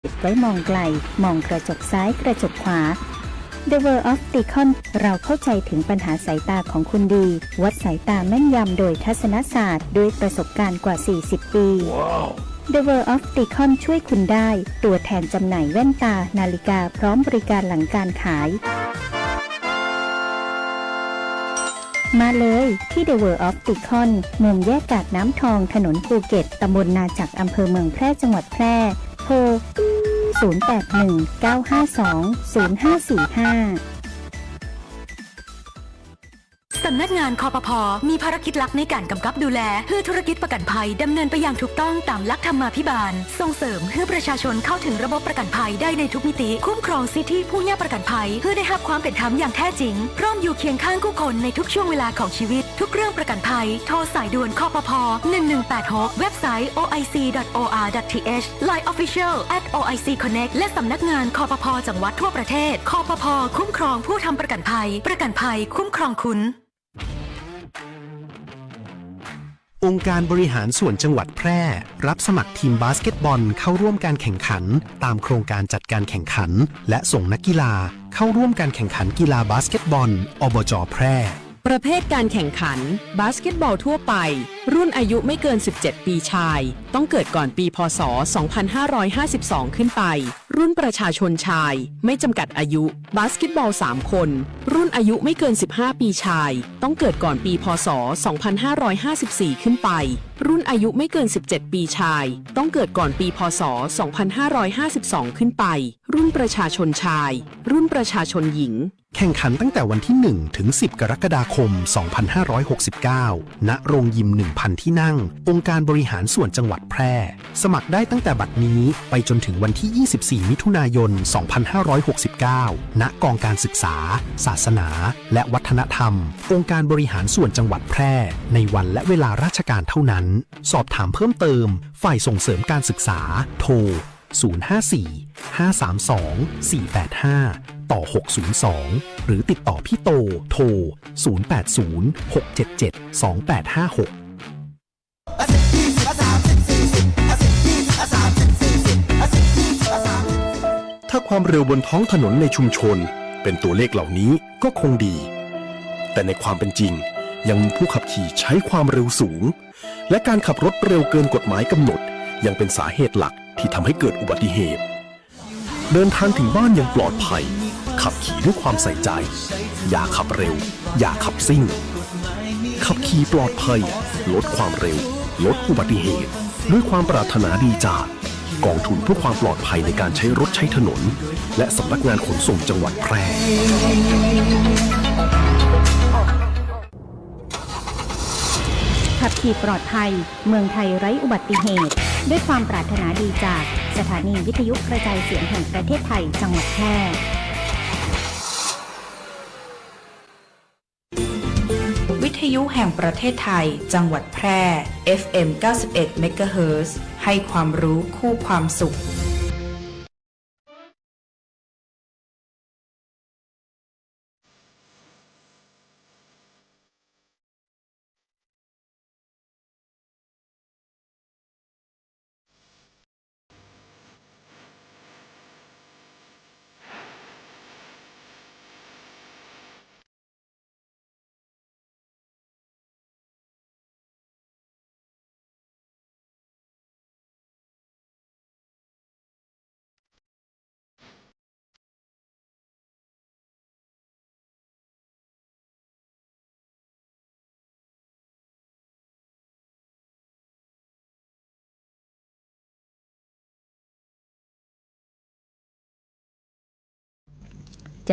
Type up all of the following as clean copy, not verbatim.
ไว้มองไกลมองกระจกซ้ายกระจกขวา The World of Deacon เราเข้าใจถึงปัญหาสายตาของคุณดีวัดสายตาแม่นยำโดยทัศนศาสตร์ด้วยประสบการณ์กว่า 40 ปี The World of Deacon ช่วยคุณได้ตัวแทนจำหน่ายแว่นตานาฬิกาพร้อมบริการหลังการขายมาเลยที่ The World of Deacon มุมแยกกาดน้ำทองถนนภูเก็ตตำบลนาจักอำเภอเมืองแพร่จังหวัดแพร่โทร 0819520545สำนักงานคปภ.มีภารกิจหลักในการกำกับดูแลเพื่อธุรกิจประกันภัยดำเนินไปอย่างถูกต้องตามหลักธรรมาภิบาลส่งเสริมให้ประชาชนเข้าถึงระบบประกันภัยได้ในทุกมิติคุ้มครองสิทธิผู้ยากประกันภัยเพื่อได้รับความเป็นธรรมอย่างแท้จริงพร้อมอยู่เคียงข้างผู้คนในทุกช่วงเวลาของชีวิตทุกเรื่องประกันภัยโทรสายด่วนคปภ. 1186เว็บไซต์ oic.or.th Line Official @oicconnect และสำนักงานคปภ.จังหวัดทั่วประเทศคปภ.คุ้มครองผู้ทำประกันภัยคุ้มครองคุณองค์การบริหารส่วนจังหวัดแพร่รับสมัครทีมบาสเกตบอลเข้าร่วมการแข่งขันตามโครงการจัดการแข่งขันและส่งนักกีฬาเข้าร่วมการแข่งขันกีฬาบาสเกตบอลอบจ.แพร่ประเภทการแข่งขันบาสเกตบอลทั่วไปรุ่นอายุไม่เกิน17ปีชายต้องเกิดก่อนปีพ.ศ. 2552ขึ้นไปรุ่นประชาชนชายไม่จำกัดอายุบาสเกตบอล3คนรุ่นอายุไม่เกิน15ปีชายต้องเกิดก่อนปีพ.ศ. 2554ขึ้นไปรุ่นอายุไม่เกิน17ปีชายต้องเกิดก่อนปีพ.ศ. 2552ขึ้นไปรุ่นประชาชนชายรุ่นประชาชนหญิงแข่งขันตั้งแต่วันที่ 1 ถึง 10 กรกฎาคม 2569 ณ โรงยิม 1,000 ที่นั่ง องค์การบริหารส่วนจังหวัดแพร่ สมัครได้ตั้งแต่บัดนี้ไปจนถึงวันที่ 24 มิถุนายน 2569 ณ กองการศึกษา ศาสนา และวัฒนธรรม องค์การบริหารส่วนจังหวัดแพร่ ในวันและเวลาราชการเท่านั้น สอบถามเพิ่มเติม ฝ่ายส่งเสริมการศึกษา โทร 054-532-485ต่อ602หรือติดต่อพี่โตโทร0806772856ถ้าความเร็วบนท้องถนนในชุมชนเป็นตัวเลขเหล่านี้ก็คงดีแต่ในความเป็นจริงยังมีผู้ขับขี่ใช้ความเร็วสูงและการขับรถเร็วเกินกฎหมายกำหนดยังเป็นสาเหตุหลักที่ทำให้เกิดอุบัติเหตุเดินทางถึงบ้านอย่างปลอดภัยขับขี่ด้วยความใส่ใจอย่าขับเร็วอย่าขับซิ่งขับขี่ปลอดภัยลดความเร็วลดอุบัติเหตุด้วยความปรารถนาดีจากกองทุนเพื่อความปลอดภัยในการใช้รถใช้ถนนและสำนักงานขนส่งจังหวัดแพร่ขับขี่ปลอดภัยเมืองไทยไร้อุบัติเหตุด้วยความปรารถนาดีจากสถานีวิทยุกระจายเสียงแห่งประเทศไทยจังหวัดแพร่วิทยุแห่งประเทศไทยจังหวัดแพร่ FM 91 MHz ให้ความรู้คู่ความสุข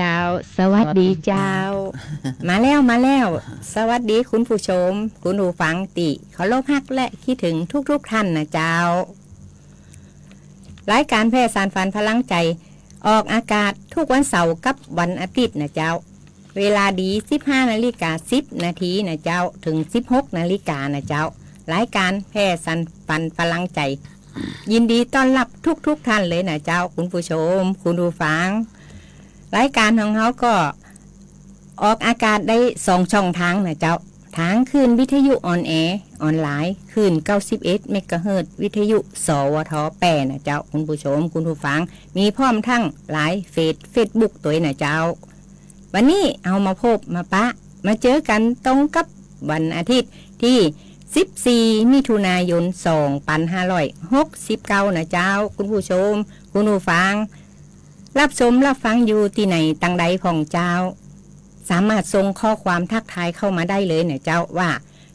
เจ้าสวัสดีเจ้า มาแล้วสวัสดีคุณผู้ชมคุณผู้ฟังติเคารพฮักและคิดถึงทุกท่านนะเจ้ารายการแพร่สารฝันพลังใจออกอากาศทุกวันเสาร์กับวันอาทิตย์นะเจ้าเวลาดี 15:10 นาทีนะเจ้าถึง 16:00 นนะเจ้ารายการแพร่สารฝันพลังใจยินดีต้อนรับทุกท่านเลยนะเจ้าคุณผู้ชมคุณผู้ฟังรายการของเขาก็ออกอากาศได้2ช่องทางนะเจ้าทางคืนวิทยุออนแอร์ ออนไลน์คลื่น91เมกะเฮิรตซ์วิทยุสวท8นะเจ้าคุณผู้ชมคุณผู้ฟังมีพร้อมทั้งไลน์เฟซบุ๊กตัวนะเจ้าวันนี้เอามาพบมาปะมาเจอกันตรงกับวันอาทิตย์ที่14มิถุนายน2569นะเจ้าคุณผู้ชมคุณผู้ฟังรับชมรับฟังอยู่ที่ไหนตังใดของเจ้าสามารถส่งข้อความทักทายเข้ามาได้เลยเนี่ยเจ้าว่า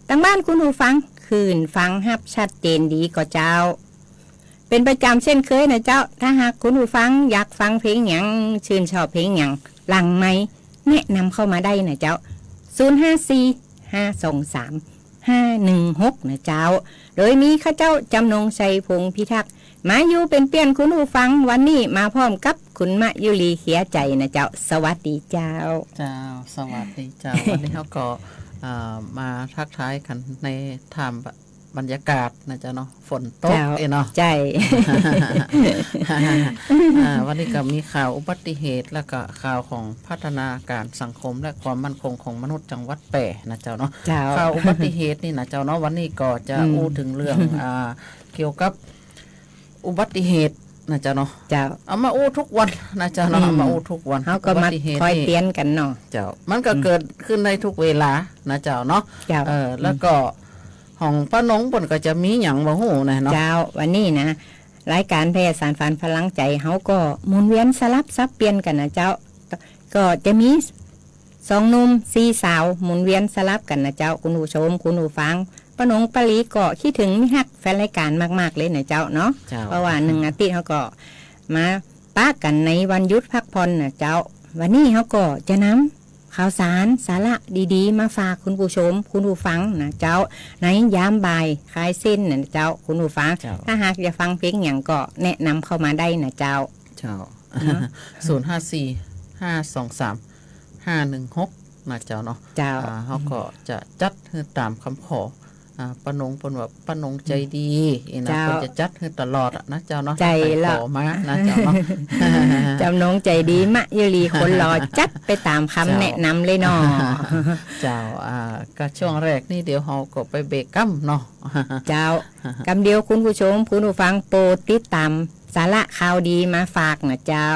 ตั้งบ้านคุณผู้ฟังคืนฟังฮับชัดเจนดีก็เจ้าเป็นประจำเช่นเคยนะเจ้าถ้าหากคุณผู้ฟังอยากฟังเพลงหยังชื่นชอบเพลงหยังหลังไมค์แนะนำเข้ามาได้นะเจ้า054523 516นะเจ้าโดยมีข้าเจ้าจำนงชัยพงษ์พิทักษ์มาอยู่เป็นเปี้ยนคุณผู้ฟังวันนี้มาพร้อมกับคุณมะยุรีเขียใจนะเจ้าสวัสดีเจ้าสวัสดีเจ้า วันนี้เขาก็มาทักทายกันในถามบรรยากาศนะเจ้าเนาะฝนตกเนาะ ใจ วันนี้ก็มีข่าวอุบัติเหตุแล้วก็ข่าวของพัฒนาการสังคมและความมั่นคงของมนุษย์จังหวัดแปร่นะเจ้าเนาะข่าวอุบัติเหตุนี่นะเจ้าเนาะวันนี้ก็จะอู้ถึงเรื่องเกี่ยวกับอุบัติเหตุนะเจ้าเนาะเอามาอู้ทุกวันนะเจ้าเนาะเอามาอู้ทุกวันเขาก็มาคอยเตือนกันเนาะเจ้ามันก็เกิดขึ้นในทุกเวลานะเจ้าเนาะแล้วก็ของป้านงเพิ่นก็จะมีหยังบ่ฮู้นะเนาะเจ้าวันนี้นะรายการแพร่สารฝันพลังใจเฮาก็หมุนเวียนสลับซับเปลี่ยนกันนะเจ้าก็จะมี2หนุ่ม4สาวหมุนเวียนสลับกันนะเจ้าคุณผู้ชมคุณผู้ฟังป้านงปาลีก็คิดถึงมิฮักแฟนรายการมากๆเลยนะเจ้าเนาะเพราะว่า1อาทิตย์เฮาก็มาปะกันในวันหยุดพักผ่อนนะเจ้าวันนี้เฮาก็จะนำข่าวสารสาระดีๆมาฝากคุณผู้ชมคุณผู้ฟังนะเจ้าในยามบ่ายคลายเส้นนะเจ้าคุณผู้ฟังถ้าหากจะฟังเพลงอย่างก็แนะนำเข้ามาได้นะเจ้า054-523-516นะเจ้าเนาะเขาก็จะจัดตามคำขอป้านงเพิ่นว่าป้านงใจดีนะเพิ่นจะจัดให้ตลอดนะเจ้าเนาะใจละขอมานะเจ้าเนาะ จำนงใจดีมะยุรีคนรอจัดไปตามคำแนะนำเลยเนาะเจ้าก็ช่วงแรกนี่เดี๋ยวเฮาก็ไปเบรกกัมเนาะเจ้ากำเดียวคุณผู้ชมคุณผู้ฟังโปรดติดตามสาระข่าวดีมาฝากนะเจ้า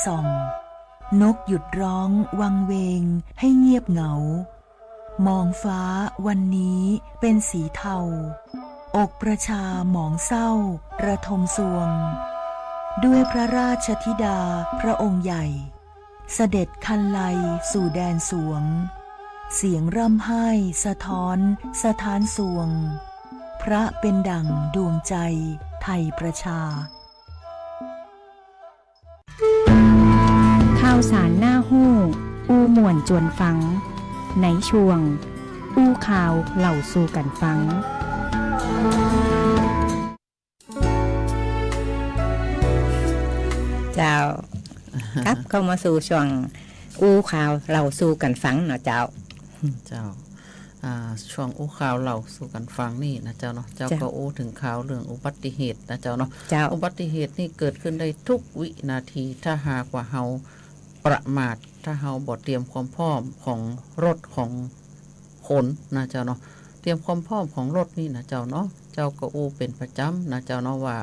ส่องนกหยุดร้องวังเวงให้เงียบเหงามองฟ้าวันนี้เป็นสีเทาอกประชาหมองเศร้าระทมสวงด้วยพระราชธิดาพระองค์ใหญ่เสด็จคันไลสู่แดนสวงเสียงร่ำไห้สะท้อนสะท้านสวงพระเป็นดั่งดวงใจไทยประชาข่าวสารหน้าหู้อู้ม่วนจวนฟังในช่วงอู้ข่าวเล่าสู่กันฟังเจ้า ครับเข้ามาสู่ช่วงอู้ข่าวเล่าสู่กันฟังเนาะเจ้าช่วงอู้ข่าวเล่าสู่กันฟังนี่นะเจ้าเนาะเจ้าก็อู้ถึงข่าวเรื่องอุบัติเหตุนะเจ้าเนาะอุบัติเหตุนี่เกิดขึ้นได้ทุกวินาทีถ้าหากว่าเฮาประมาทถ้าเฮาบ่เตรียมความพร้อมของรถของขนนะเจ้าเนาะเตรียมความพร้อมของรถนี่นะเจ้าเนาะเจ้าก็อู้เป็นประจำนะเจ้าเนาะว่า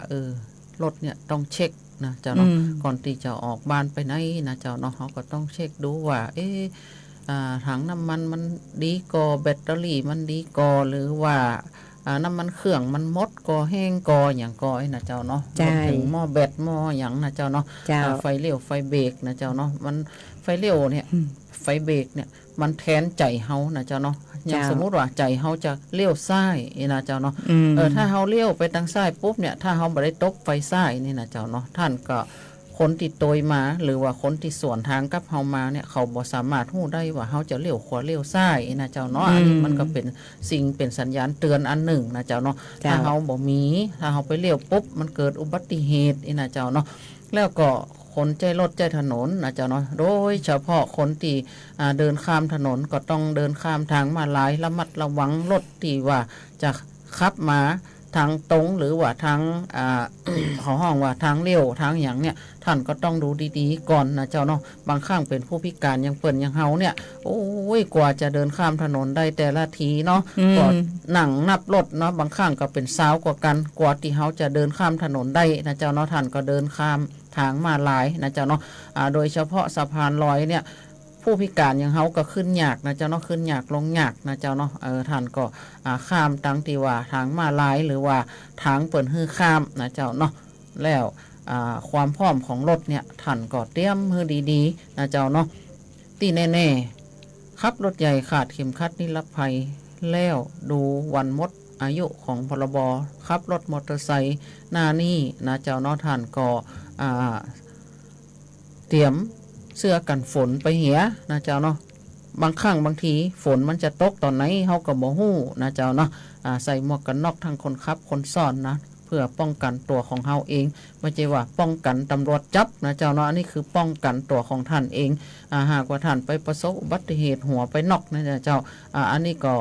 รถเนี่ยต้องเช็คนะเจ้าเนาะก่อนที่จะออกบ้านไปไหนนะเจ้าเนาะเขาก็ต้องเช็คดูว่าถังน้ำมันมันดีกอแบตเตอรี่มันดีกอหรือว่าน้ำมันเครื่องมันมดกอแห้งกออย่างกอนะเจ้าเนาะถึงหม้อแบตหม้ออย่างนะเจ้าเนาะไฟเลี้ยวไฟเบรกนะเจ้าเนาะมันไฟเลี้ยวเนี่ยไฟเบรกเนี่ยมันแทนใจเฮานะเจ้าเนาะอย่างสมมุติว่าใจเฮาจะเลี้ยวซ้ายนะเจ้าเนาะถ้าเฮาเลี้ยวไปทางซ้ายปุ๊บเนี่ยถ้าเฮาบ่ได้ตบไฟซ้ายนี่นะเจ้าเนาะท่านก็คนที่โตยมาหรือว่าคนที่สวนทางกับเฮามาเนี่ยเขาบ่สามารถรู้ได้ว่าเฮาจะเลี้ยวขวาเลี้ยวซ้ายนะเจ้าเนาะอันนี้มันก็เป็นสิ่งเป็นสัญญาณเตือนอันหนึ่งนะเจ้าเนาะถ้าเฮาบ่มีถ้าเฮาไปเลี้ยวปุ๊บมันเกิดอุบัติเหตุนะเจ้าเนาะแล้วก็คนใจรถใจถนนนะเจ้าเนาะโดยเฉพาะคนที่เดินข้ามถนนก็ต้องเดินข้ามทางมาลายระมัดระวังรถที่ว่าจะขับมาทางตรงหรือว่าทางเขาห้องว่าทางเลี้ยวทางอย่างเนี่ยท่านก็ต้องดูดีๆก่อนนะเจ้าเนาะบางครั้งเป็นผู้พิการยังเปิ่นยังเฮาเนี่ยโอ้ยกว่าจะเดินข้ามถนนได้แต่ละทีเนาะก็หนังนับรถเนาะบางครั้งก็เป็นสาวกว่ากันกว่าที่เฮาจะเดินข้ามถนนได้นะเจ้าเนาะท่านก็เดินข้ามทางมาลายนะเจ้าเนาะโดยเฉพาะสะพานลอยเนี่ยผู้พิการอย่างเฮาก็ขึ้นยากนะเจ้าเนาะขึ้นยากลงยากนะเจ้าเนาะท่านก็ข้ามตั้งที่ว่าทางมาลายหรือว่าทางเปิ่นฮื้อข้ามนะเจ้าเนาะแล้วความพร้อมของรถเนี่ยท่านก็เตรียมมือดีๆนะเจ้าเนาะตีแน่ๆขับรถใหญ่ขาดเข็มขัดนิรภัยแล้วดูวันหมดอายุของพรบขับรถมอเตอร์ไซค์หน้านี่นะเจ้าเนาะท่านก็เตรียมเสื้อกันฝนไปเหียนะเจ้าเนาะบางครั้งบางทีฝนมันจะตกตอนไหนเฮาก็บ่ฮู้นะเจ้าเนาะใส่หมวกกันน็อกทั้งคนขับคนซ้อนนะเพื่อป้องกันตัวของเฮาเองไม่ใช่ว่าป้องกันตำรวจจับนะเจ้าเนาะอันนี้คือป้องกันตัวของท่านเองหากว่าท่านไปประสบอุบัติเหตุหัวไปน็อกนะเจ้าอันนี้ก็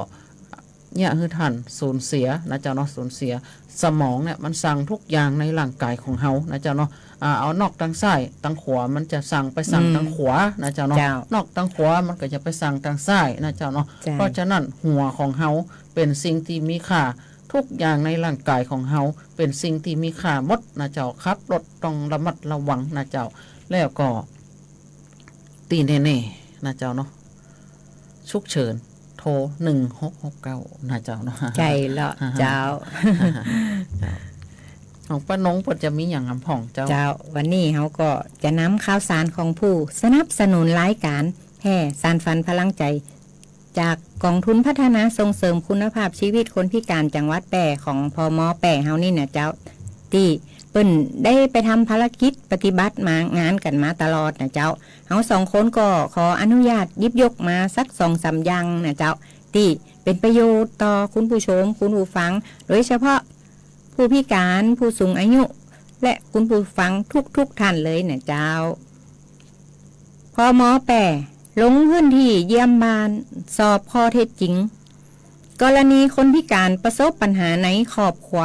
เนี่ยคือท่านสูญเสียนะเจ้าเนาะสูญเสียสมองเนี่ยมันสั่งทุกอย่างในร่างกายของเฮานะเจ้าเนาะเอานอกทางซ้ายทางขวามันจะสั่งไปสั่งทางขวานะเจ้าเนาะนอกทางขวามันก็จะไปสั่งทางซ้ายนะเจ้าเนาะเพราะฉะนั้นหัวของเฮาเป็นสิ่งที่มีค่าทุกอย่างในร่างกายของเฮาเป็นสิ่งที่มีค่าหมดนะเจ้าครับรถต้องระมัดระวังนะเจ้าแล้วก็ตีแน่ๆนะเจ้าเนาะฉุกเฉินโทร1669นะเจ้าเนาะใจละเจ้าของป้านงปจะมีอย่างคำผ่องเจ้าวันนี้เขาก็จะนำข่าวสารของผู้สนับสนุนรายการแห่สานฝันพลังใจจากกองทุนพัฒนาส่งเสริมคุณภาพชีวิตคนพิการจังหวัดแปร่ของพม.แปร่เฮานี่นะเจ้าที่เปิ้นได้ไปทำภารกิจปฏิบัติมางานกันมาตลอดนะเจ้าเฮา2 คนก็ขออนุญาตหยิบยกมาสัก 2-3 อย่างนะเจ้าที่เป็นประโยชน์ต่อคุณผู้ชมคุณผู้ฟังโดยเฉพาะผู้พิการผู้สูงอายุและคุณผู้ฟังทุกท่านเลยนะเจ้าพม.แปร่ลงพื้นที่เยี่ยมบ้านสอบข้อเท็จจริงกรณีคนพิการประสบปัญหาในครอบครัว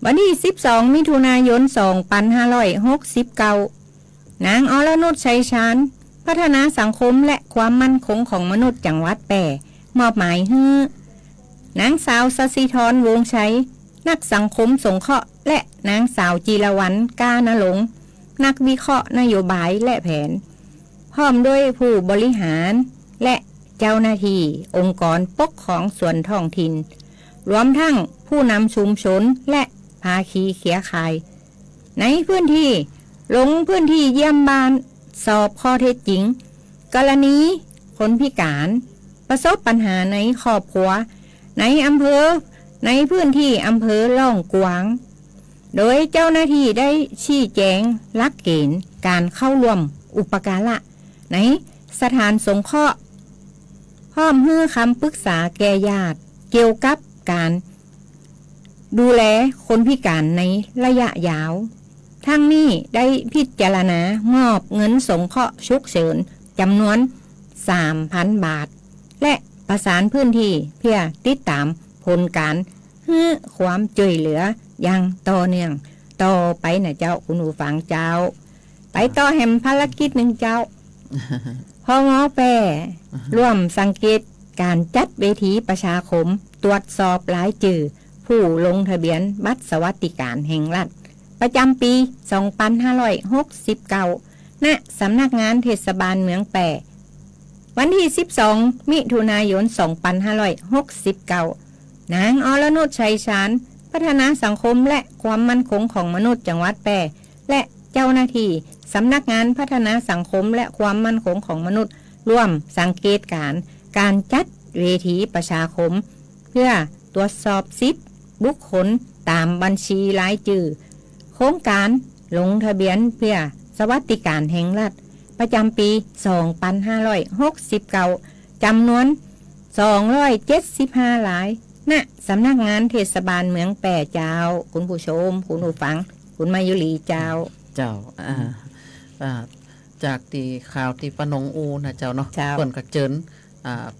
วันที่12 มิถุนายน 2569นางอรนุช ชัยชาญพัฒนาสังคมและความมั่นคงของมนุษย์จังหวัดแปร่มอบหมายให้นางสาวสศิธร วงศ์ชัยนักสังคมสงเคราะห์และนางสาวจีรวรรณ กานรงค์ นักวิเคราะห์นโยบายและแผนพร้อมด้วยผู้บริหารและเจ้าหน้าที่องค์กรปกครองส่วนท้องถิ่นรวมทั้งผู้นำชุมชนและภาคีเครือข่ายในพื้นที่ลงพื้นที่เยี่ยมบ้านสอบข้อเท็จจริงกรณีคนพิการประสบปัญหาในครอบครัวในอำเภอในพื้นที่อำเภอล่องกวางโดยเจ้าหน้าที่ได้ชี้แจงหลักเกณฑ์การเข้าร่วมอุปการะในสถานสงเคราะห์พร้อมให้คำปรึกษาแก่ญาติเกี่ยวกับการดูแลคนพิการในระยะยาวทั้งนี้ได้พิจารณามอบเงินสงเคราะห์ฉุกเฉินจำนวน 3,000 บาทและประสานพื้นที่เพื่อติดตามผลการให้ความช่วยเหลืออย่างต่อเนื่องต่อไปนะเจ้าคุณผู้ฟังเจ้าไปต่อแหมภารกิจหนึ่งเจ้า พงแปรร่วมสังเกตการจัดเวทีประชาคมตรวจสอบรายชื่อผู้ลงทะเบียนบัตรสวัสดิการแห่งรัฐประจำปี 2569 ณ สำนักงานเทศบาลเมืองแปรวันที่ 12 มิถุนายน 2569 นางอรนุช ชัยชาญพัฒนาสังคมและความมั่นคงของมนุษย์จังหวัดแปรและเจ้าหน้าที่สำนักงานพัฒนาสังคมและความมั่นคงของมนุษย์ร่วมสังเกตการจัดเวทีประชาคมเพื่อตรวจสอบสิทธิบุคคลตามบัญชีรายชื่อโครงการลงทะเบียนเพื่อสวัสดิการแห่งรัฐประจำปี 2569 จำนวน 275 รายณสำนักงานเทศบาลเมืองแปรเจ้าคุณผู้ชมคุณผู้ฟังคุณมายุรีเจ้าจากที่ข่าวที่ปนงอูนะเจ้าเนาะเปิ่นกระเจิญ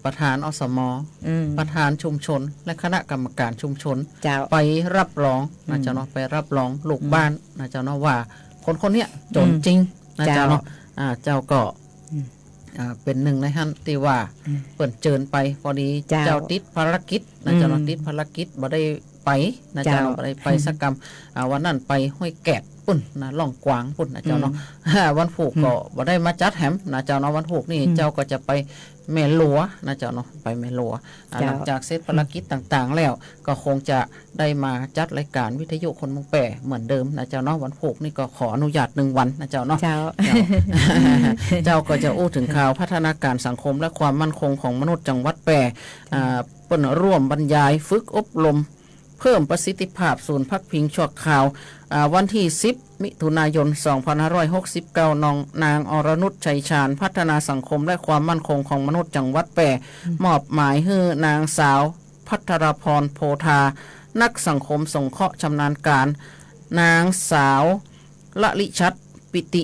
ประธานอสมประธานชุมชนและคณะกรรมการชุมชนไปรับรองนะเจ้าเนาะไปรับรองลูกบ้านนะเจ้าเนาะว่าคนเนี้ยจนจริงนะเจ้าเนาะเจ้าก็เป็นหนึ่งในท่านที่ว่าเปิ่นเจิญไปพอดีเจ้าติดภารกิจนะเจ้าเนาะติดภารกิจบ่ได้ไปนะเจ้าบ่ได้ไปสักกรรมวันนั้นไปห้วยแกะปุ่นนะล่องกวางปุ่นนะเจ้าเนาะวันผูกก็บ่ได้มาจัดแหมนะเจ้าเนาะวันผูกนี่เจ้าก็จะไปแม่หลัวนะเจ้าเนาะไปแม่หลัวหลังจากเสร็จภารกิจต่างๆแล้วก็คงจะได้มาจัดรายการวิทยุคนเมืองแปรเหมือนเดิมนะเจ้าเนาะวันผูกนี่ก็ขออนุญาต1 วันนะเจ้าเนาะเจ้าก็จะอู้ถึงข่าวพัฒนาการสังคมและความมั่นคงของมนุษย์จังหวัดแปรเปิ้นร่วมบรรยายฝึกอบรมเพิ่มประสิทธิภาพศูนย์พักพิงชั่วคราววันที่ 10 มิถุนายน 2569 นางอรนุช ชัยชาญพัฒนาสังคมและความมั่นคงของมนุษย์จังหวัดแปรมอบหมายให้นางสาวภัทรพรโพธานักสังคมสงเคราะห์ชำนาญการนางสาวละลิชัดปิติ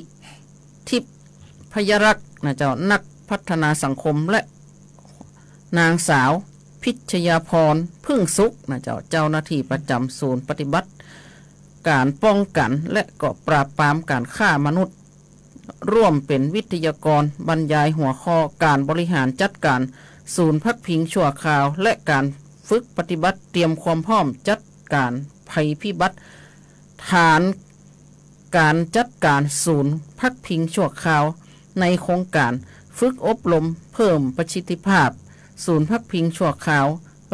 ทิพยรักษ์นะเจ้านักพัฒนาสังคมและนางสาวพิชยาพรพึ่งสุขนะเจ้าหน้าที่ประจำศูนย์ปฏิบัติการป้องกันและก็ปราบปรามการฆ่ามนุษย์ร่วมเป็นวิทยากรบรรยายหัวข้อการบริหารจัดการศูนย์พักพิงชั่วคราวและการฝึกปฏิบัติเตรียมความพร้อมจัดการภัยพิบัติฐานการจัดการศูนย์พักพิงชั่วคราวในโครงการฝึกอบรมเพิ่มประสิทธิภาพศูนย์พักพิงชั่วคราว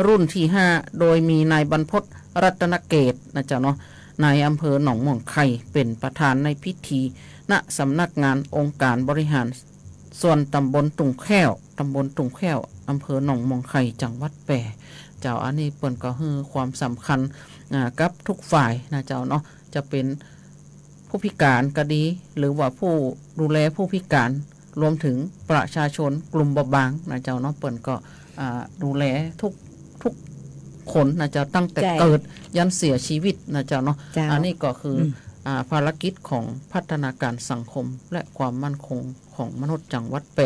รุ่นที่ 5โดยมีนายบรรพตรัตนเกตนะเจ้าเนาะนายอำเภอหนองม่วงไข่เป็นประธานในพิธีณสำนักงานองค์การบริหารส่วนตำบลตุงแค้วอำเภอหนองม่วงไข่จังหวัดแปรเจ้าอันนี้เปิ้นก็ให้ความสำคัญกับทุกฝ่ายนะเจ้าเนาะจะเป็นผู้พิการก็ดีหรือว่าผู้ดูแลผู้พิการรวมถึงประชาชนกลุ่มเบาบางนะเจ้าเนาะเปิ้นก็ดูแลทุกคนนะเจ้าตั้งแต่เกิดยันเสียชีวิตนะเจ้าเนาะอันนี้ก็คือภารกิจของพัฒนาการสังคมและความมั่นคงของมนุษย์จังหวัดแปร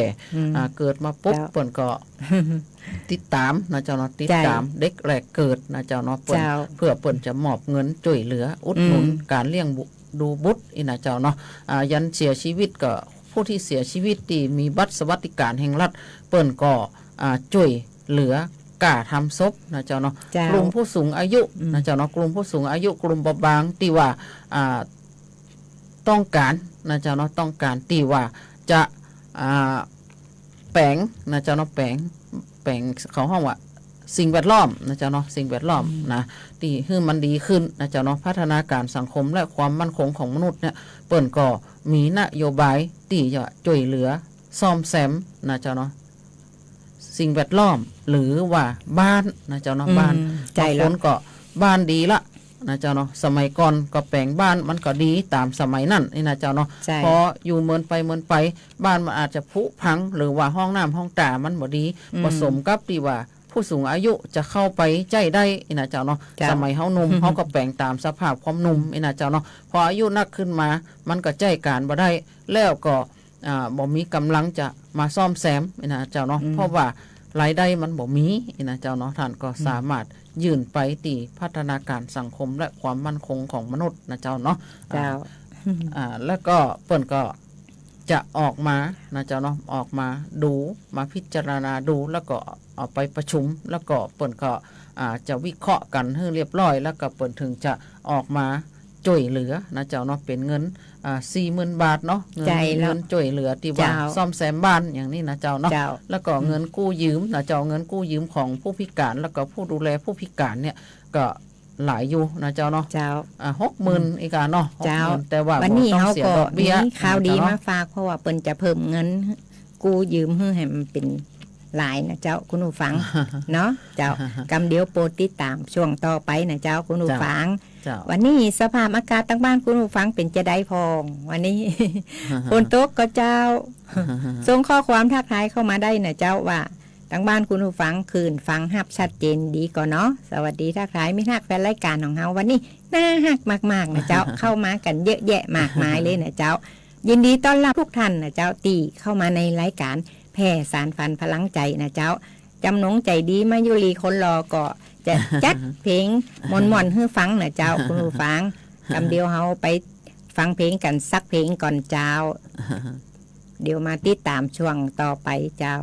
เกิดมาปุ๊บเปิ้นก็ติดตามนะเจ้าเนาะติดตามเด็กแรกเกิดนะเจ้าเนาะเพื่อเปิ้นจะมอบเงินช่วยเหลืออุดหนุนการเลี้ยงดูบุตรนะเจ้าเนาะยันเสียชีวิตก็ผู้ที่เสียชีวิตที่มีบัตรสวัสดิการแห่งรัฐเปิ้นก็ช่วยเหลือกล้าทำศพนะเจ้าเนาะกลุ่มผู้สูงอายุนะเจ้าเนาะกลุ่มผู้สูงอายุกลุ่มเบาบางที่ว่า ต้องการนะเจ้าเนาะต้องการตีว่าจะแปลงนะเจ้าเนาะแปลงเขาห้องว่าสิ่งแวดล้อมนะเจ้าเนาะสิ่งแวดล้อมนะที่ให้มันดีขึ้นนะเจ้าเนาะพัฒนาการสังคมและความมั่นคงของมนุษย์เนี่ยเปิ่นก็มีนโยบายที่จะช่วยเหลือซ่อมแซมนะเจ้าเนาะสิ่งแวดล้อมหรือว่าบ้านนะเจ้าเนาะบ้านบางคนก็บ้านดีละนะเจ้าเนาะสมัยก่อนก็แปลงบ้านมันก็ดีตามสมัยนั้นนี่นะเจ้าเนาะพออยู่เมินไปบ้านมันอาจจะผุพังหรือว่าห้องน้ำห้องตามันบ่ดีผสมกับที่ว่าผู้สูงอายุจะเข้าไปใจได้นี่นะเจ้าเนาะสมัยเฮาหนุ่ม เฮาก็แปลงตามสภาพความหนุ่มนี่นะเจ้าเนาะพออายุนักขึ้นมามันก็ใจการบ่ได้แล้วก็บ่มีกำลังจะมาซ่อมแซมนี่นะเจ้าเนาะเพราะว่ารายได้มันบ่มีนี่นะเจ้าเนาะท่านก็สามารถยื่นไปตีพัฒนาการสังคมและความมั่นคงของมนุษย์นะเจ้าเนาะเจ้าแล้วก็เปิ้นก็จะออกมานะเจ้าเนาะออกมาดูมาพิจารณาดูแล้วก็เอาไปประชุมแล้วก็เปิ้นก็จะวิเคราะห์กันให้เรียบร้อยแล้วก็เปิ้นถึงจะออกมาจ่วยเหลือนะเจ้าเนาะเป็นเงิน40,000 บาทเนาะเงินจ่วยเหลือที่ว่าซ่อมแซมบ้านอย่างนี้นะเจ้าเนาะแล้วก็เงินกู้ยืมนะเจ้าเงินกู้ยืมของผู้พิการแล้วก็ผู้ดูแลผู้พิการเนี่ยก็หลายอยู่นะเจ้าเนาะ60,000อีกเนาะแต่ว่าวันนี้เขาก็มีมีข่าวดีมาฝากเพราะว่าเปิ้นจะเพิ่มเงินกู้ยืมให้มันเป็นหลายนะเจ้าคุณผู้ฟังเนาะเจ้ากำเดียวโปรดติดตามช่วงต่อไปนะเจ้าคุณผู้ฟังวันนี้สภาพอากาศตั้งบ้านคุณผู้ฟังเป็นจะได้พองวันนี้ฝนตกก็เจ้าส่งข้อความทักทายเข้ามาได้นะเจ้าว่าตั้งบ้านคุณผู้ฟังคืนฟังฮับชัดเจนดีก่อนเนาะสวัสดีทักทายมิทักแฟนรายการของเฮาวันนี้น่าฮักมากๆนะเจ้าเข้ามากันเยอะแยะมากมายเลยนะเจ้ายินดีต้อนรับทุกท่านนะเจ้าตีเข้ามาในรายการแผ่สารฝันพลังใจนะเจ้าจำนงใจดีมายุรีคนรอก็จะจัดเพลงมอนๆให้ฟังนะเจ้าคุณผู้ฟังคำเดียวเฮาไปฟังเพลงกันสักเพลงก่อนเจ้าเดี๋ยวมาติดตามช่วงต่อไปเจ้า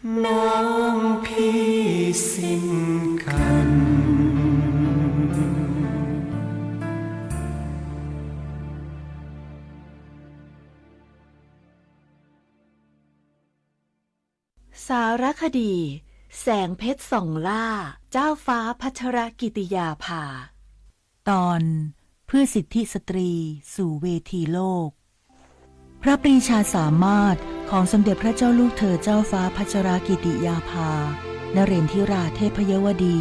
น้องพี่สิ้นกันสารคดี แสงเพชรส่องล่าเจ้าฟ้าพัชรกิติยาภา ตอนเพื่อสิทธิสตรีสู่เวทีโลก พระปรีชาสามารถของสมเด็จพระเจ้าลูกเธอเจ้าฟ้าพัชรกิติยาภานเรนทิราเทพยวดี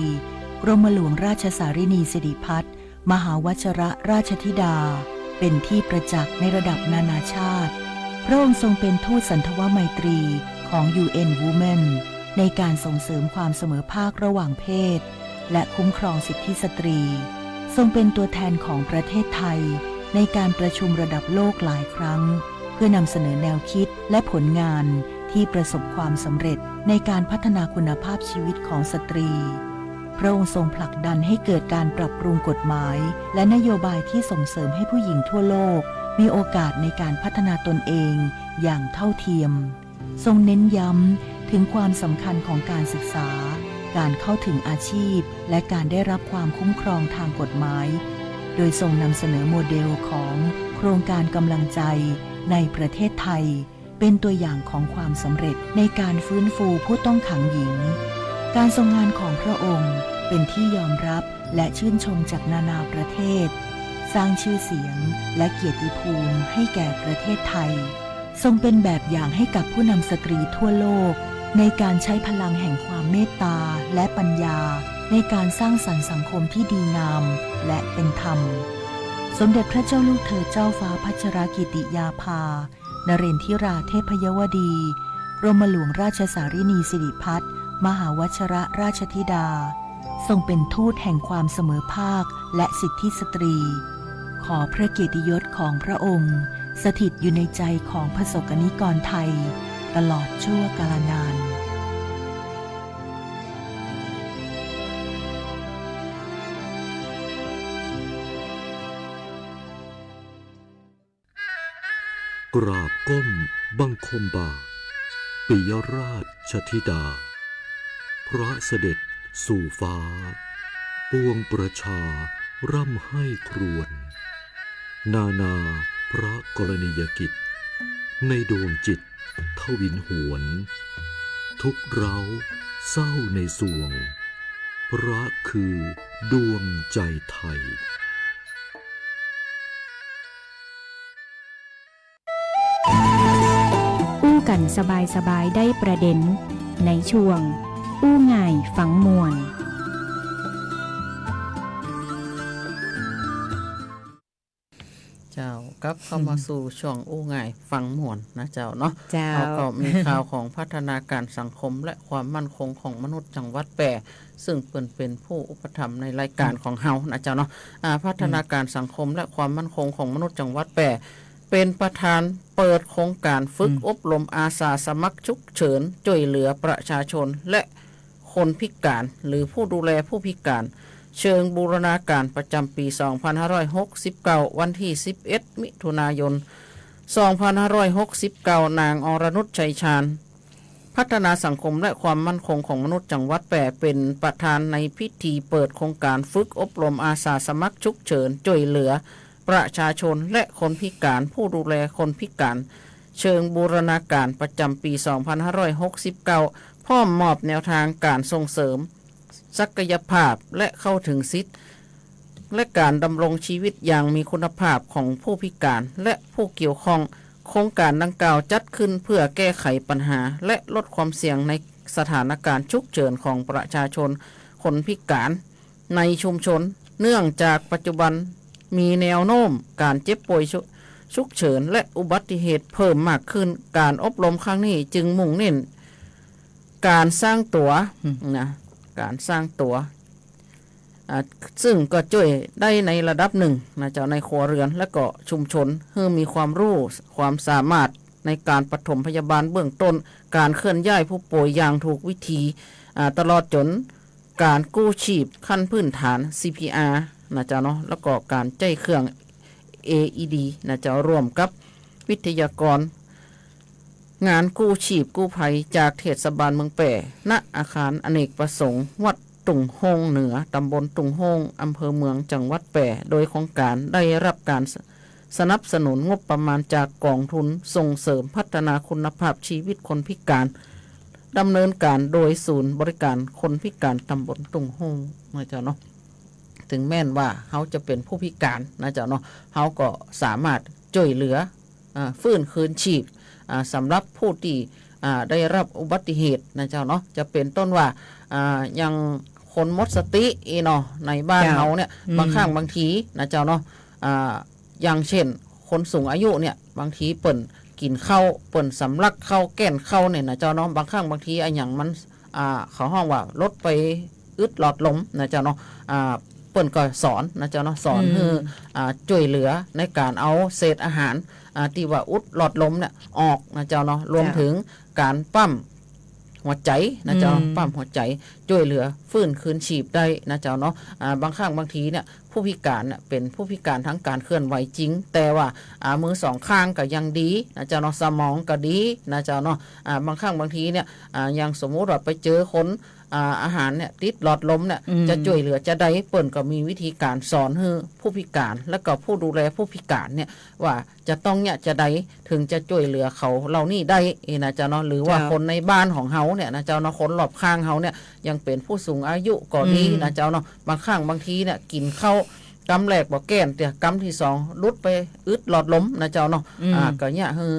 กรมหลวงราชสารินีสิริพัฒน์มหาวชรราชธิดาเป็นที่ประจักษ์ในระดับนานาชาติพระองค์ทรงเป็นทูตสันทวไมตรีของ UN Women ในการส่งเสริมความเสมอภาคระหว่างเพศและคุ้มครองสิทธิสตรีทรงเป็นตัวแทนของประเทศไทยในการประชุมระดับโลกหลายครั้งเพื่อนำเสนอแนวคิดและผลงานที่ประสบความสำเร็จในการพัฒนาคุณภาพชีวิตของสตรีพระองค์ทรงผลักดันให้เกิดการปรับปรุงกฎหมายและนโยบายที่ส่งเสริมให้ผู้หญิงทั่วโลกมีโอกาสในการพัฒนาตนเองอย่างเท่าเทียมทรงเน้นย้ำถึงความสำคัญของการศึกษาการเข้าถึงอาชีพและการได้รับความคุ้มครองทางกฎหมายโดยทรงนำเสนอโมเดลของโครงการกำลังใจในประเทศไทยเป็นตัวอย่างของความสำเร็จในการฟื้นฟูผู้ต้องขังหญิงการทรงงานของพระองค์เป็นที่ยอมรับและชื่นชมจากนานาประเทศสร้างชื่อเสียงและเกียรติภูมิให้แก่ประเทศไทยทรงเป็นแบบอย่างให้กับผู้นำสตรีทั่วโลกในการใช้พลังแห่งความเมตตาและปัญญาในการสร้างสรรค์สังคมที่ดีงามและเป็นธรรมสมเด็จพระเจ้าลูกเธอเจ้าฟ้าพัชรกิติยาภานเรนทิราเทพยวดีกรมหลวงราชสารินีสิริพัฒน์มหาวชรราชธิดาทรงเป็นทูตแห่งความเสมอภาคและสิทธิสตรีขอพระเกียรติยศของพระองค์สถิตอยู่ในใจของประสบกนิกรไทยตลอดชั่วกาลนานกราบก้มบังคมบาทปิยราชธิดาพระเสด็จสู่ฟ้าปวงประชาร่ำให้ครวญนานาพระกรณียกิจในดวงจิตทวินหวนทุกเร้าเศร้าในสวงพระคือดวงใจไทยอู้กันสบายๆได้ประเด็นในช่วงอู้ง่ายฝังมวลเจ้ากับเข้ามาสู่ช่วงอู้ง่ายฟังหมวนนะเจ้าเนาะ เจ้า เราก็มีข่าวของพัฒนาการสังคมและความมั่นคงของมนุษย์จังหวัดแปรซึ่งเป็นผู้อุปถัมภ์ในรายการของเฮานะเจ้าเนาะพัฒนาการสังคมและความมั่นคงของมนุษย์จังหวัดแปรเป็นประธานเปิดโครงการฝึกอบรมอาสาสมัครฉุกเฉินช่วยเหลือประชาชนและคนพิการหรือผู้ดูแลผู้พิการเชิงบูรณาการประจำปี 2569 วันที่ 11 มิถุนายน 2569 นางอรนุช ชัยชาญพัฒนาสังคมและความมั่นคงของมนุษย์จังหวัดแปรเป็นประธานในพิธีเปิดโครงการฝึกอบรมอาสาสมัครฉุกเฉินช่วยเหลือประชาชนและคนพิการผู้ดูแลคนพิการเชิงบูรณาการประจำปี 2569 พร้อมมอบแนวทางการส่งเสริมศักยภาพและเข้าถึงสิทธิและการดำรงชีวิตอย่างมีคุณภาพของผู้พิการและผู้เกี่ยวข้องโครงการดังกล่าวจัดขึ้นเพื่อแก้ไขปัญหาและลดความเสี่ยงในสถานการณ์ฉุกเฉินของประชาชนคนพิการในชุมชนเนื่องจากปัจจุบันมีแนวโน้มการเจ็บป่วยฉุกเฉินและอุบัติเหตุเพิ่มมากขึ้นการอบรมครั้งนี้จึงมุ่งเน้นการสร้างตัวนะการสร้างตัวซึ่งก็ช่วยได้ในระดับหนึ่งนะเจ้าในครัวเรือนและก็ชุมชนเพื่อมีความรู้ความสามารถในการปฐมพยาบาลเบื้องต้นการเคลื่อนย้ายผู้ป่วยอย่างถูกวิธีตลอดจนการกู้ชีพขั้นพื้นฐาน CPR นะเจ้าเนาะแล้วก็การใช้เครื่อง AED นะเจ้ารวมกับวิทยากร งานกู้ชีพกู้ภัยจากเทศบาลเมืองแปร่ณอาคารอเนกประสงค์วัดตุงโฮงเหนือตำบลตุงโฮงอำเภอเมืองจังหวัดแปร่โดยโครงการได้รับการสนับสนุนงบประมาณจากกองทุนส่งเสริมพัฒนาคุณภาพชีวิตคนพิการดำเนินการโดยศูนย์บริการคนพิการตำบลตุงโฮงนะเจ้าเนาะถึงแม้นว่าเขาจะเป็นผู้พิการนะเจ้าเนาะเขาก็สามารถช่วยเหลือฟื้นคืนชีพสำหรับผู้ที่ได้รับอุบัติเหตุนะเจ้าเนาะจะเป็นต้นว่ายังคนหมดสติเนาะในบ้านเขาเนี่ยบางครั้งบางทีนะเจ้าเนาะอย่างเช่นคนสูงอายุเนี่ยบางทีเปิ่นกินข้าวเปิ่นสำลักข้าวแก่นข้าวเนี่ยนะเจ้าเนาะบางครั้งบางทีอย่างมันเขาห้องว่าลดไปอึดหลอดลมนะเจ้าเนาะเปิ่นก็สอนนะเจ้าเนาะสอนคือช่วยเหลือในการเอาเศษอาหารที่ว่าอุดหลอดลมเนี่ยออกนะเจ้าเนาะรวมถึงการปั้มหัวใจนะเจ้าปั้มหัวใจช่วยเหลือฟื้นคืนชีพได้นะเจ้าเนาะบางครั้งบางทีเนี่ยผู้พิการเนี่ยเป็นผู้พิการทั้งการเคลื่อนไหวจริงแต่ว่ามือสองข้างก็ยังดีนะเจ้าเนาะสมองก็ดีนะเจ้าเนาะบางครั้งบางทีเนี่ยยังสมมุติว่าไปเจอคนอาหารเนี่ยติดหลอดลมเนี่ยจะช่วยเหลือจะได้เปิ่นก็มีวิธีการสอนให้ผู้พิการแล้วก็ผู้ดูแลผู้พิการเนี่ยว่าจะต้องเนี่ยจะได้ถึงจะช่วยเหลือเขาเรานี่ได้นะเจ้าเนาะหรือว่าคนในบ้านของเขาเนี่ยนะเจ้าเนาะคนรอบข้างเขาเนี่ยยังเป็นผู้สูงอายุก็ดีนะเจ้าเนาะบางครั้งบางทีเนี่ยกินข้าวกำแรกบ่แก่นแต่กำที่สองลุดไปอึดหลอดลมนะเจ้าเนาะก็เนี่ยคือ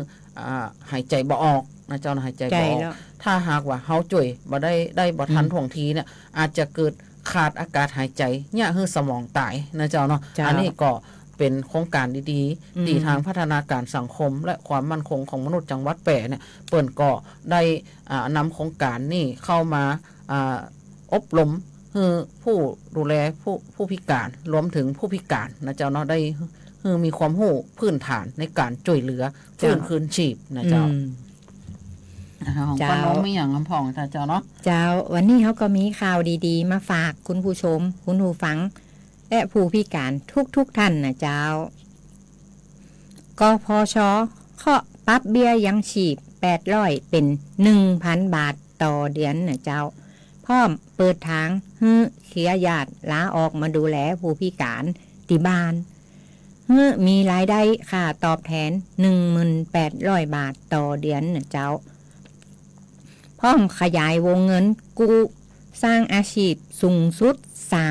หายใจบ่ออกนะเจ้าหายใจบ่ออกถ้าหากว่าเฮาจ่วยบ่ได้บ่ทันท่วงทีเนี่ยอาจจะเกิดขาดอากาศหายใจเนี่ยคือสมองตายนะเจ้าเนาะอันนี้ก็เป็นโครงการดีๆที่ทางพัฒนาการสังคมและความมั่นคงของมนุษย์จังหวัดแปร่เนี่ยเปิ้นก็ได้นำโครงการนี่เข้ามาอบรมคือผู้ดูแลผู้พิการรวมถึงผู้พิการนะเจ้าเนาะได้คือมีความรู้พื้นฐานในการช่วยเหลือฟื้นคืนชีพนะเจ้าของป้าน้องไม่อย่างคำพองเจ้าเนาะเจ้าวันนี้เขาก็มีข่าวดีๆมาฝากคุณผู้ชมคุณผู้ฟังและผู้พิการทุกท่านนะเจ้ากพช.เคาะปรับเบี้ยยังชีพ800เป็น 1,000 บาทต่อเดือนนะเจ้าพร้อมเปิดทางให้เครือญาติลาออกมาดูแลผู้พิการที่บ้านให้มีรายได้ค่าตอบแทน 1,800 บาทต่อเดือนนะเจ้าพร้อมขยายวงเงินกู้สร้างอาชีพสูงสุด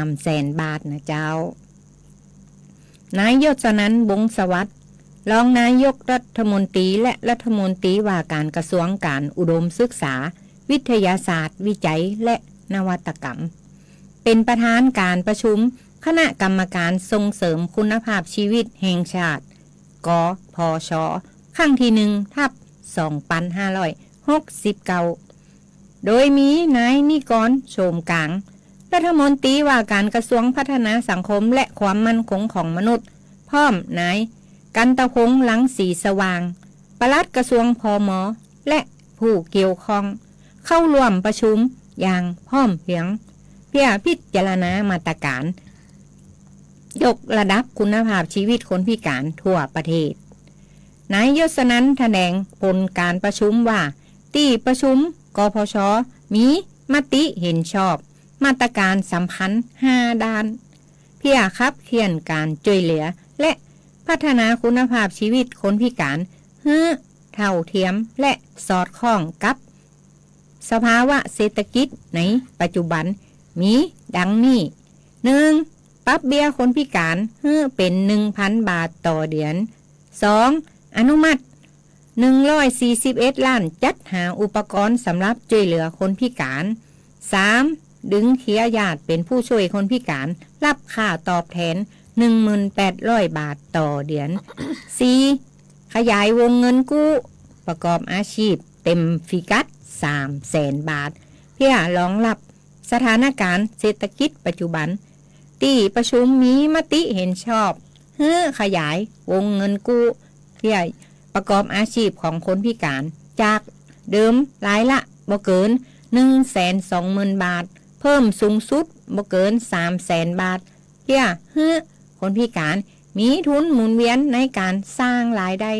300,000 บาทนะเจ้านายยศนันท์วงศ์สวัสดิ์รองนายกรัฐมนตรีและรัฐมนตรีว่าการกระทรวงการอุดมศึกษาวิทยาศาสตร์วิจัยและนวัตกรรมเป็นประธานการประชุมคณะกรรมการส่งเสริมคุณภาพชีวิตแห่งชาติกพช.ครั้งที่ 1/2569โดยมีนายนิกรโฉมกลางรัฐมนตรีว่าการกระทรวงพัฒนาสังคมและความมั่นคงของมนุษย์พร้อมนายกันตะพงษ์หลังสีสว่างปลัดกระทรวงพม.และผู้เกี่ยวข้องเข้าร่วมประชุมอย่างพร้อมเพรียงเพื่อพิจารณามาตรการยกระดับคุณภาพชีวิตคนพิการทั่วประเทศนายยศนันท์แถลงผลการประชุมว่าที่ประชุมกพช.มีมติเห็นชอบมาตรการสำคัญ5ด้านเพื่อขับเคลื่อนการช่วยเหลือและพัฒนาคุณภาพชีวิตคนพิการให้เท่าเทียมและสอดคล้องกับสภาวะเศรษฐกิจในปัจจุบันมีดังนี้ 1. ปรับเบี้ยคนพิการให้เป็น 1,000 บาทต่อเดือน 2. อนุมัติ141 ล้านจัดหาอุปกรณ์สำหรับช่วยเหลือคนพิการ 3. ดึงเครือญาติเป็นผู้ช่วยคนพิการรับค่าตอบแทน 1,800 บาทต่อเดือน 4. ขยายวงเงินกู้ประกอบอาชีพเต็มฟิกัส 300,000 บาทเพื่อรองรับสถานการณ์เศรษฐกิจปัจจุบันที่ประชุมมีมติเห็นชอบให้ขยายวงเงินกู้เพื่อประกอบอาชีพของคนพิการจากเดิมรายละบ่เกิน 120,000 บาทเพิ่มสูงสุดบ่เกิน 300,000 บาทเพื่อให้คนพิการมีทุนหมุนเวียนในการสร้างรายได้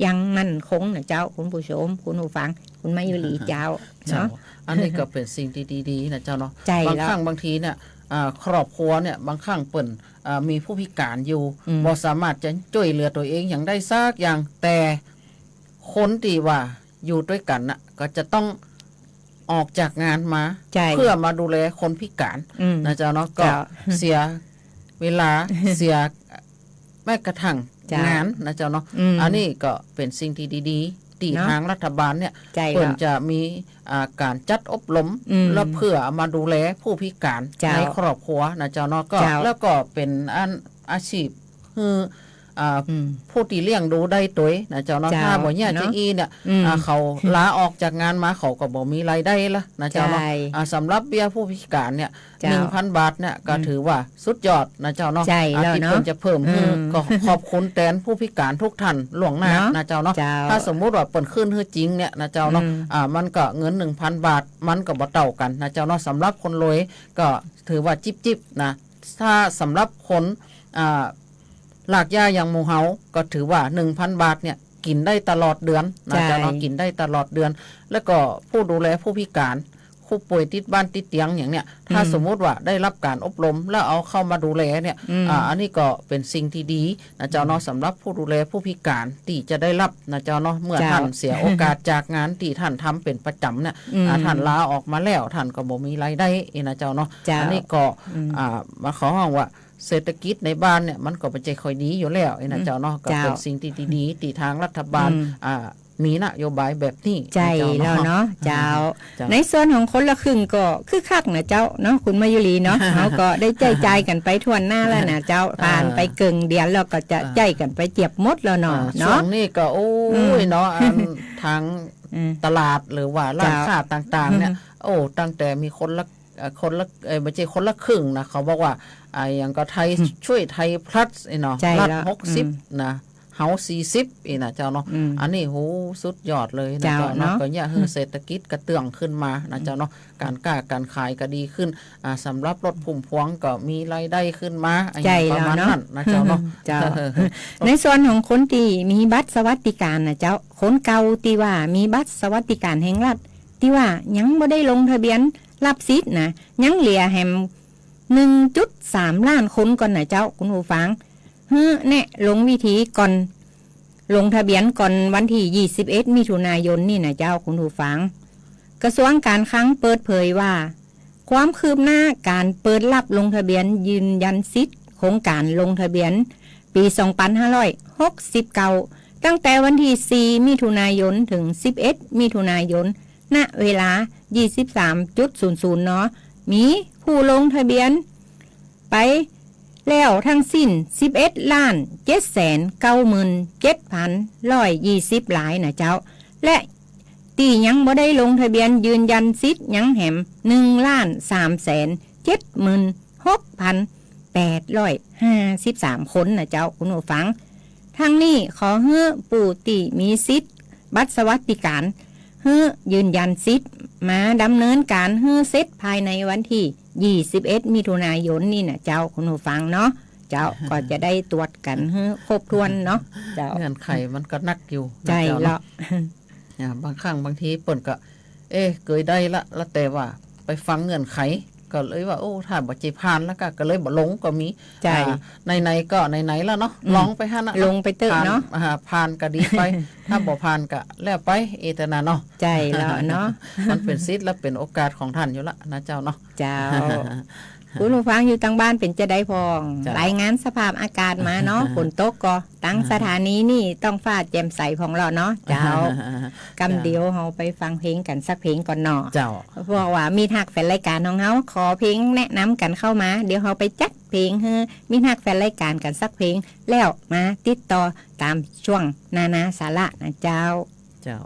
ยังมั่นคงนะเจ้าคุณผู้ชมคุณผู้ฟังคุณมายุรีเจ้า เจ้า เนาะ อันนี้ก็เป็นสิ่งที่ดีๆนะเจ้าเนาะ ใจ บาง แล้ว ครั้งบางทีเนี่ยครอบครัวเนี่ยบางครั้งเปิ่นมีผู้พิการอยู่บ่สามารถจะช่วยเหลือตัวเองอย่างได้ซักอย่างแต่คนที่ว่าอยู่ด้วยกันน่ะก็จะต้องออกจากงานมา ใจ เพื่อมาดูแลคนพิการ นะเจ้าเนาะก็ เจ้า เสียเวลา เสียแม้กระทั่ง เจ้าง านนะเจ้าเนาะ อันนี้ก็เป็นสิ่งที่ดีๆที่ เนาะ ทางรัฐบาลเนี่ย ใจ เปิ่น แล้ว จะมีการจัดอบรม แล้วเพื่อมาดูแลผู้พิการ เจ้า ในครอบครัวนะเจ้าเนาะก็ เจ้า แล้วก็เป็นอาชีพคือผู้ที่เลี้ยงดูได้ตัวนะเจ้าเนาะ เจ้า ถ้าบ่เนี่ย เนาะ จะอีเนี่ย อืม เขาลาออกจากงานมาเขาก็บ่มีรายได้ละนะเจ้าเนาะ ใช่ สำหรับเบี้ยผู้พิการเนี่ย เจ้า 1,000 บาทเนี่ยก็ถือว่าสุดยอดนะเจ้าเนาะ ใช่แล้ว ที่ เนาะ เพิ่นจะเพิ่มให้ อืม ก็ขอบคุณแทนผู้พิการทุกท่านล่วงหน้า เนาะ นะเจ้าเนาะ เจ้า ถ้าสมมุติว่าเปิ่นขึ้นให้จริงเนี่ยนะเจ้าเนาะมันก็เงิน 1,000 บาทมันก็บ่เท่ากันนะเจ้าเนาะสำหรับคนรวยก็ถือว่าจิบๆนะถ้าสำหรับคนหลากย่าอย่างหมู่เฮาก็ถือว่า 1,000 บาทเนี่ยกินได้ตลอดเดือนนะเจ้าเนาะกินได้ตลอดเดือน แล้วก็ผู้ดูแลผู้พิการผู้ป่วยติดบ้านติดเตียงอย่างเนี้ยถ้าสมมุติว่าได้รับการอบรมแล้วเอาเข้ามาดูแลเนี่ยอันนี้ก็เป็นสิ่งที่ดีนะเจ้าเนาะสำหรับผู้ดูแลผู้พิการที่จะได้รับนะเจ้าเนาะเมื่อ เจ้า ท่านเสียโอกาสจากงานที่ท่านทำเป็นประจำเนี่ยท่านลาออกมาแล้วท่านก็บ่มีรายได้นะเจ้าเนาะ เจ้า อันนี้ก็มาขอห้องว่าเศรษฐกิจในบ้านเนี่ยมันก็เป็นใจค่อยดีอยู่แล้วนะเจ้าเนาะก็เป็นสิ่งที่ดีๆที่ทางรัฐบาลมีนโยบายแบบนี้ ใจ นะ แล้ว เจ้า เนาะเจ้า เจ้า ในส่วนของคนละครึ่งก็คือคักนะเจ้าเนาะคุณมายุรีเนาะ เขาก็ได้ใจกันไปทวนหน้าแล้วนะเจ้าผ่านไปเกิงเดียนแล้วก็จะใจกันไปเจ็บหมดแล้วเนาะ ช่ว เนาะ งนี้ก็โอ้ยเนาะทางตลาดหรือว่าร้านค้าต่างๆเนี่ยโอ้ตั้งแต่มีคนละไม่ใช่คนละครึ่งนะเขาบอกว่าอย่างก็ไทยช่วยไทยพลัสเนาะ ใช่ รัฐ แล้ว 60นะเฮา40นะเจ้าเนาะอันนี้โหสุดยอดเลยนะ เจ้า เจ้าเนาะ เนาะ ก็เนี่ยคือเศรษฐกิจกระเตื้องขึ้นมานะเจ้าเนาะการค้าการขายก็ดีขึ้นสำหรับรถพุ่มพวงก็มีรายได้ขึ้นมาอะไร ใจ ประ แล้ว มาณ เนาะ นั้นนะเจ้าเนาะ เจ้า ในส่วนของคนที่มีบัตรสวัสดิการนะเจ้าคนเก่าที่ว่ามีบัตรสวัสดิการแห่งรัฐที่ว่ายังไม่ได้ลงทะเบียนรับสิทธิ์นะยังเหลือแฮม 1.3 ล้านคนก่อนนะเจ้าคุณผู้ฟังแน่ลงวิธีก่อนลงทะเบียนก่อนวันที่21มิถุนายนนี่นะเจ้าคุณผู้ฟังกระทรวงการคลังเปิดเผยว่า ความคืบหน้าการเปิดรับลงทะเบียนยืนยันสิทธิ์โครงการลงทะเบียนปี 2569 ตั้งแต่วันที่ 4 มิถุนายน ถึง 11 มิถุนายน ณ เวลา 23.00 เนาะ มีผู้ลงทะเบียนไปแล้วทั้งสิ้น 11,797,120 หลายนะเจ้า และตียังบ่ได้ลงทะเบียนยืนยันสิทธิ์ยังแหม 1,376,853 คนนะเจ้าคุณผู้ฟัง ทั้งนี้ขอเฮือผู้ที่มีสิทธิ์บัตรสวัสดิการเฮือยืนยันสิทธิ์มาดำเนินการเฮือเสร็จภายในวันที่21มิถุนายนนี่นะเจ้าคุณผู้ฟังเนาะเจ้าก็จะได้ตรวจกันเฮือครบถ้วนเนาะเจ้า เงื่อนไขมันก็นักอยู่นะ ใจ เจ้า แล้ เนาะ ว บางครั้งบางทีเปิ่นก็เกยได้ละแล้วแต่ว่าไปฟังเงื่อนไขก็เลยว่าโอ้ถ้าบ่ใจผ่านแล้วก็เลยบ่ลงก็มี ใจ ในก็ในแล้วเนาะลองไปฮะนะ ลงไปเตอะเนาะ ผ่านก็ดีไป ถ้าบ่ผ่านก็แล้วไปแต่นะเนาะ ใจแล้วเนาะ มันเป็นสิทธิ์และเป็นโอกาสของท่านอยู่ละนะเจ้าเนาะ เจ้า คุณผู้ฟังอยู่ทางบ้านเป็นจะได้พอง จ้ะ รายงานสภาพอากาศมาเนาะ ฝนตกก็ตั้งสถานีนี่ต้องฟ้าแจ่มใสของเราเนาะเจ้ากำเดียวเราไปฟังเพลงกันสักเพลงก่อนเนาะ เจ้า เพราะว่ามีทักแฟนรายการของเขาขอเพลงแนะนำกันเข้ามา เดี๋ยวเราไปจัดเพลงให้มีทักแฟนรายการกันสักเพลง แล้วมาติดต่อตามช่วงนาสาระนะเจ้า เจ้า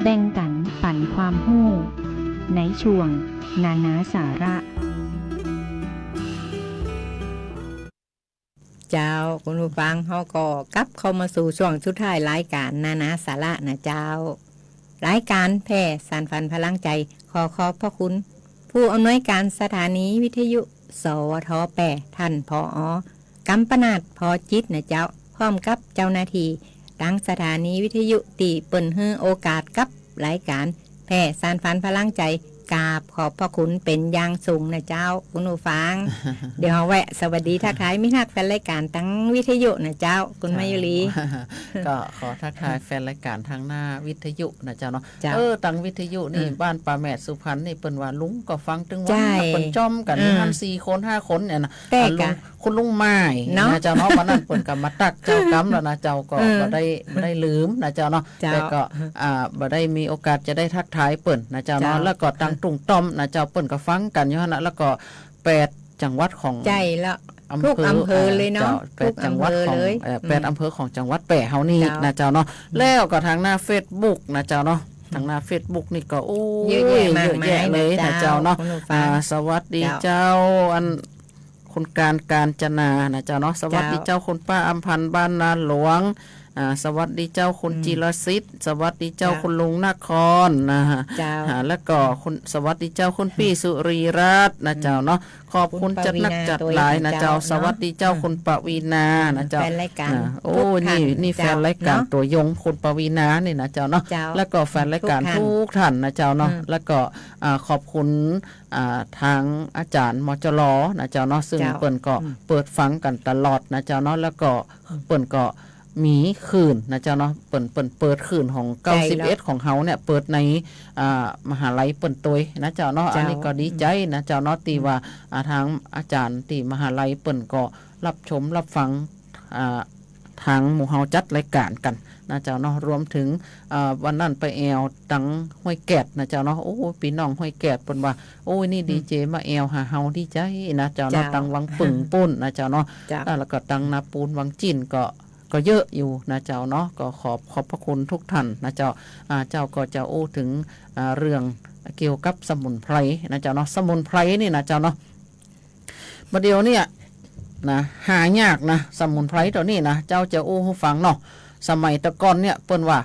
แบ่งกันปันความรู้ในช่วงนานาสาระเจ้าคุณผู้ฟังเขาก็กลับเข้ามาสู่ช่วงสุดท้ายรายการนานาสาระนะเจ้ารายการแพร่สานฝันพลังใจขอบพระคุณผู้อำนวยการสถานีวิทยุสวท8ท่านผอ.กัมปนาทพอจิตนะเจ้าพร้อมกับเจ้าหน้าที่ดังสถานีวิทยุตีเปิ่นฮื้อโอกาสกับรายการแพร่สานฝันพลังใจกราบขอบพระคุณเป็นอย่างสูงนะเจ้าคุณผู้ฟัง เดี๋ยวแวะสวัสดีทักทายมิทักแฟนรายการทั้งวิทยุนะเจ้าคุณมายุรี ก็ขอทักทายแฟนรายการทางหน้าวิทยุนะเจ้าเนาะ เจ้า ตังวิทยุนี่บ้านป่าแมดสุพรรณนี่เปิ้นว่าลุงก็ฟังตึงวัน ใช่ เปิ้นจ้อมกันมัน4คน5คนเนี่ยนะ แต่กะ คุณลุงไม้ เนาะ นะเจ้าเนาะวันนั้นเปิ้นก็มาตักเจ้ากำแล้วนะเจ้าก็บ่ได้ลืมนะเจ้าเนาะ เจ้า แต่ก็บ่ได้มีโอกาสจะได้ทักทายเปิ้นนะเจ้าเนาะ เจ้า แล้วก็ตังตุงต้อมนะเจ้าเปิ้นก็ฟังกันอยู่หั่นน่ะแล้วก็8จังหวัดของ ใจแล้วทุกอำเภอเลยเนาะ 8จังหวัดของ เลย 8อำเภอของจังหวัดแปะเฮานี่ เจ้าน นะเจ้าเนาะแล้วก็ทางหน้า Facebook นะเจ้าเนาะทางหน้า Facebook นี่ก็โอ้ย เยอะแยะมากมาย เยอะแยะเลยนะเจ้าเนาะ คุณผู้ฟัง สวัสดี เจ้า เจ้าอันคุณการจนานะเจ้าเนาะสวัสดีเจ้าคุณป้าอำพันธ์บ้านนาหลวงสวัสดีเจ้าคุณจิรศิษฐ์สวัสดีเจ้าคุณลุงนครนะฮะ เจ้า แล้วก็คุณสวัสดีเจ้าคุณพี่สุรีรัตน์นะเจ้าเนาะขอบคุณจัดหนักจัดหลายนะเจ้าสวัสดีเจ้าคุณปวีนานะเจ้า แฟนรายการ โอ้ ทุกท่าน นี่แฟนรายการ เจ้า ตัวยงคุณปวีนานี่นะเจ้าเนาะ เจ้า แล้วก็แฟนรายการ ทุ ทุ ก กท่านนะเจ้าเนาะ อืม แล้วก็ขอบคุณทางอาจารย์มจรนะเจ้าเนาะซึ่ง เจ้า เปิ่นก็เปิดฟังกันตลอดนะเจ้าเนาะแล้วก็เปิ่นก็มีคืนนะเจ้าเนาะเปิดคืนของ91ของเฮาเนี่ยเปิดในมหาลัยเปิ่นตวยนะเจ้าเนาะอันนี้ก็ดีใจนะเจ้าเนาะตีว่าทางอาจารย์ตีมหาลัยเปิ่นก็รับชมรับฟังทางหมู่เฮาจัดรายการกันนะเจ้าเนาะรวมถึงวันนั้นไปแอวตังห้วยแกดนะเจ้าเนาะโอ้พี่น้องห้วยแกดเปิ้นว่าโอ้ยนี่ดีเจมาแอวหาเฮาดีใจนะเจ้าเนาะ เจ้า ตังวังปึ่งปุ้นนะเจ้าเนาะ เจ้า แล้วก็ตังนาปูนวังจีนก็เยอะอยู่นะเจ้าเนาะก็ขอบพระคุณทุกท่านนะเจ้าเจ้าก็จะโอ้ถึงเรื่องเกี่ยวกับสมุนไพรนะเจ้าเนาะสมุนไพรนี่นะเจ้าเนาะประเดี๋ยวเนี่ยนะหายากนะสมุนไพรตัวนี้นะเจ้าจะโอ้ให้ฟังเนาะสมัยตะก่อนเนี่ยเปิ้นว่า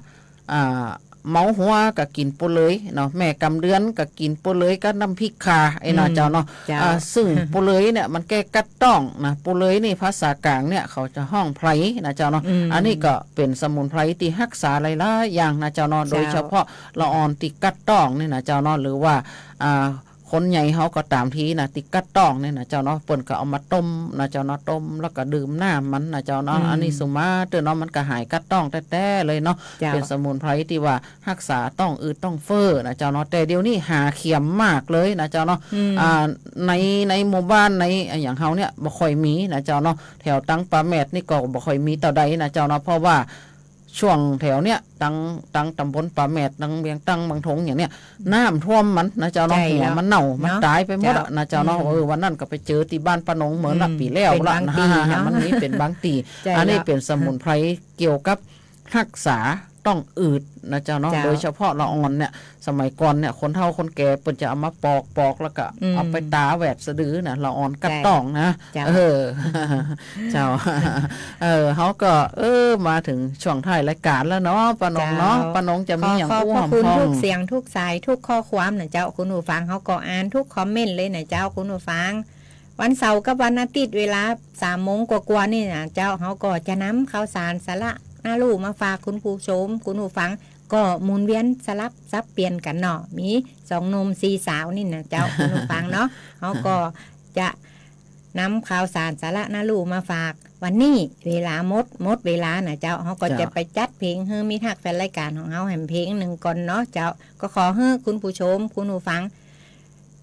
เมาหัวก็กินปุเลยเนาะแม่กำเดือนก็กินปุเลยก็น้ำพริกคาไอ้เนาะเจ้าเนาะ เจ้า ซึ่งปุเลยเนี่ยมันแก้กัดต้องนะปุเลยนี่ภาษากลางเนี่ยเขาจะห้องไพรนะเจ้าเนาะ อันนี้ก็เป็นสมุนไพรที่รักษาหลายๆอย่างนะเจ้าเนาะโดยเฉพาะละออนติกัดต้องนี่นะเจ้าเนาะหรือว่าคนใหญ่เขาก็ตามทีนะติกัดต้องนี่นะเจ้าเนาะเปิ้นก็เอามาต้มนะเจ้าเนาะต้มแล้วก็ดื่มน้ำมันนะเจ้าเนาะอันนี้สุมาเตือนเนาะมันก็หายกัดต้องแท้ๆเลยเนาะ เจ้า เป็นสมุนไพรที่ว่ารักษาต้องอืดต้องเฟ้อนะเจ้าเนาะแต่เดี๋ยวนี้หาเข็มมากเลยนะเจ้าเนาะในหมู่บ้านในอย่างเฮาเนี่ยบ่ค่อยมีนะเจ้าเนาะแถวตังปลาแมดนี่ก็บ่ค่อยมีต่อใดนะเจ้าเนาะเพราะว่าช่วงแถวเนี้ยตังตำบลปลาแมดตังเบียงตังบางทงอย่างเนี้ยน้ำท่วมมันนะเจ้าเนาะ ใช่ หัว แล้ว มันเน่ามัน เนาะ ตายไปหมดอะ เจ้า นะเจ้าเนาะวันนั้นก็ไปเจอที่บ้านป้านงเหมือนละปีแล้ว เป็น ละ บาง นะ ปีเนาะ มันนี้เป็นบางตี ใช่ อันนี้ แล้ว เป็นสมุนไพรเกี่ยวกับรักษาต้องอืดนะเจ้าเนาะ เจ้า โดยเฉพาะละออนเนี่ยสมัยก่อนเนี่ยคนเฒ่าคนแก่เปิ้นจะเอามาปอกแล้วก็เอาไปตาแหวดสะดือนะละออนกัดต้องนะ เจ้า เจ้า เขาก็มาถึงช่วงท้ายรายการแล้วเนาะป้านงเนาะป้านงจะมีอย่าง ข อู้ พ ห ระ อม คุณ พอ ทุ ง กเสียงทุกสายทุกข้อความนะเจ้าคุณผู้ฟังเขาก็อ่านทุกคอมเมนต์เลยนะเจ้าคุณผู้ฟังวันเสาร์กับวันอาทิตย์เวลา3 โมงกว่าๆนี่นะเจ้าเขาก็จะนำข่าวสารสาระน่ารู้มาฝากคุณผู้ชมคุณผู้ฟังก็หมุนเวียนสลับซับเปลี่ยนกันเนาะมี2 หนุ่ม4 สาวนี่นะเจ้า คุณผู้ฟังเนาะเขาก็จะนำข่าวสารสาระน่ารู้มาฝากวันนี้เวลาหมดเวลานะเจ้าเขาก็จะไปจัดเพลงให้มีทักแฟนรายการของเขาแห่งเพลงหนึ่งก่อนเนาะเจ้าก็ขอให้คุณผู้ชมคุณผู้ฟัง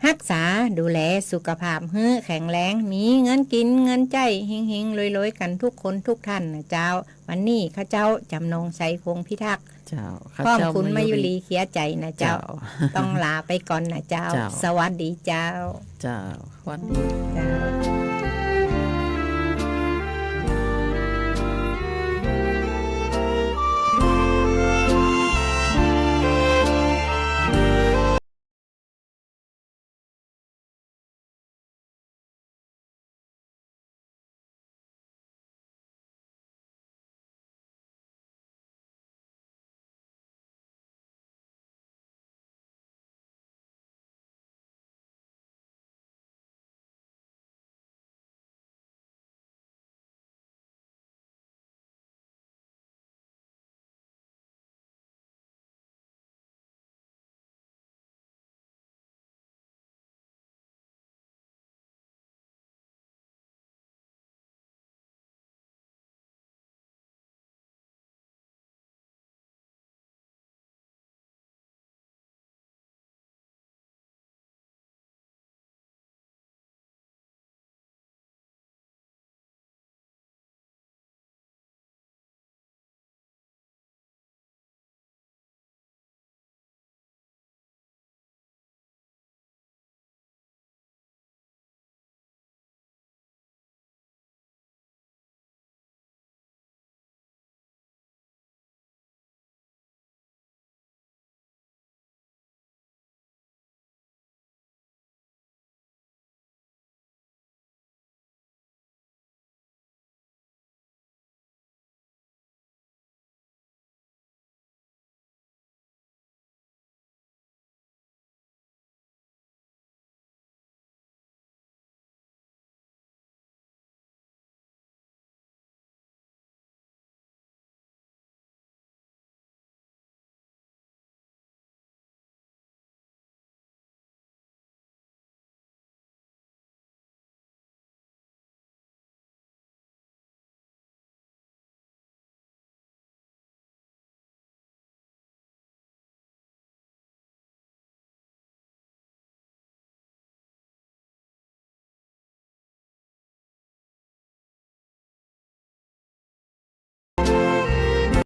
รักษาดูแลสุขภาพให้แข็งแรงมีเงินกินเงินใจเฮงๆรวยๆกันทุกคนทุกท่านนะเจ้าวันนี้ข้าเจ้าจำนงใสพงพิทักษ์ เจ้า พร้อมคุณมายุรีเขียใจนะเจ้า ต้องลาไปก่อนนะเจ้า เจ้า สวัสดีเจ้า เจ้าวันดี เจ้า